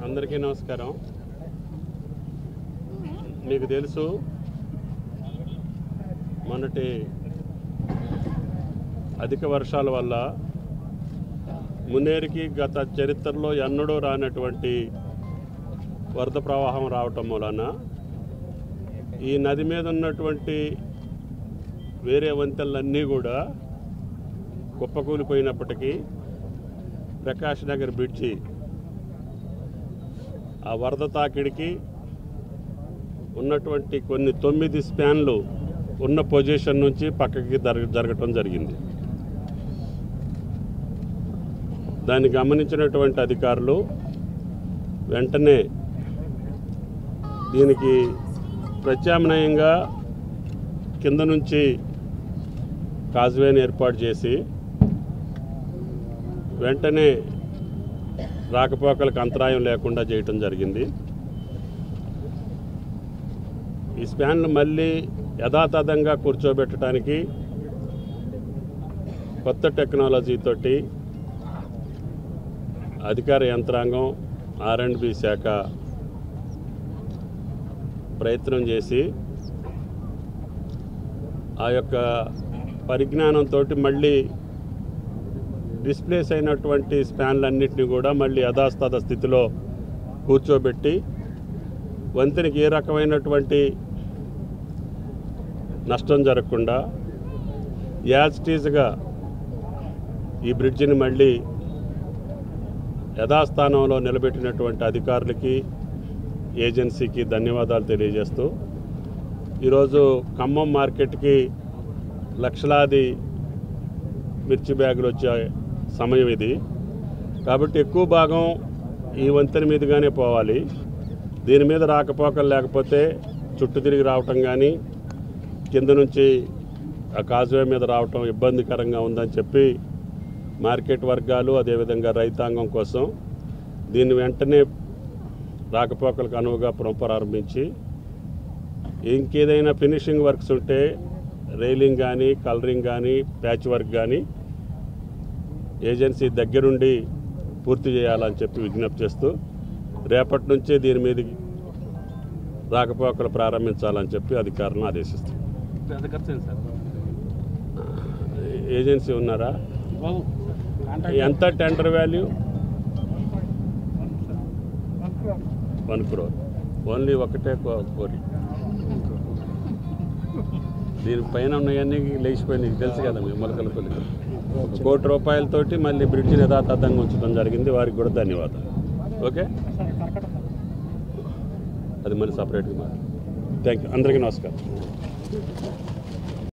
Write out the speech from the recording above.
అందరికీ నమస్కారం. మీకు తెలుసు మొన్నటి అధిక వర్షాల వల్ల మున్నేరుకి గత చరిత్రలో ఎన్నడూ రానటువంటి వరద ప్రవాహం రావటం మూలన ఈ నది మీద ఉన్నటువంటి వేరే వంతెనలన్నీ కూడా కుప్పకూలిపోయినప్పటికీ ప్రకాష్ నగర్ బ్రిడ్జి ఆ వరద తాకిడికి ఉన్నటువంటి కొన్ని 9 స్పాన్లు ఉన్న పొజిషన్ నుంచి పక్కకి జరగటం జరిగింది. దాన్ని గమనించినటువంటి అధికారులు వెంటనే దీనికి ప్రత్యామ్నాయంగా కింద నుంచి కాజ్వేని ఏర్పాటు చేసి వెంటనే రాకపోకలకు అంతరాయం లేకుండా చేయటం జరిగింది. ఈ స్పాన్లు మళ్ళీ యథాతథంగా కూర్చోబెట్టడానికి కొత్త టెక్నాలజీతోటి అధికార యంత్రాంగం R&B శాఖ ప్రయత్నం చేసి ఆ యొక్క పరిజ్ఞానంతో మళ్ళీ డిస్ప్లేస్ అయినటువంటి స్పాన్లన్నింటినీ కూడా మళ్ళీ యథాతథ స్థితిలో కూర్చోబెట్టి వంతెనకి ఏ రకమైనటువంటి నష్టం జరగకుండా యాజ్ టీజ్గా ఈ బ్రిడ్జిని మళ్ళీ యథాస్థానంలో నిలబెట్టినటువంటి అధికారులకి ఏజెన్సీకి ధన్యవాదాలు తెలియజేస్తూ ఈరోజు ఖమ్మం మార్కెట్కి లక్షలాది మిర్చి బ్యాగులు వచ్చే సమయం ఇది. కాబట్టి ఎక్కువ భాగం ఈ వంతెన మీదుగానే పోవాలి. దీని మీద రాకపోకలు లేకపోతే చుట్టూ తిరిగి రావటం కానీ కింద నుంచి ఆ కాజ్వే మీద రావటం ఇబ్బందికరంగా ఉందని చెప్పి మార్కెట్ వర్గాలు అదేవిధంగా రైతాంగం కోసం దీన్ని వెంటనే రాకపోకలకు అనువుగా ప్రారంభించి ఇంకేదైనా ఫినిషింగ్ వర్క్స్ ఉంటే రైలింగ్ కానీ కలరింగ్ కానీ ప్యాచ్ వర్క్ కానీ ఏజెన్సీ దగ్గరుండి పూర్తి చేయాలని చెప్పి విజ్ఞప్తి చేస్తూ రేపటి నుంచే దీని మీద రాకపోకలు ప్రారంభించాలని చెప్పి అధికారులను ఆదేశిస్తాం. ఏజెన్సీ ఉన్నారా? ఎంత టెండర్ వాల్యూ? 1 crore. ఓన్లీ ఒకటే కోరి. దీనిపైన ఉన్నాయన్నీ లేచిపోయినాయి, తెలుసు కదా మీ మొలకలపల్లి. 1 కోటి రూపాయలతోటి మళ్ళీ బ్రిడ్జిని యథాతథంగా ఉంచడం జరిగింది. వారికి కూడా ధన్యవాదాలు. ఓకే, అది మళ్ళీ సపరేట్గా థ్యాంక్ యూ. అందరికీ నమస్కారం.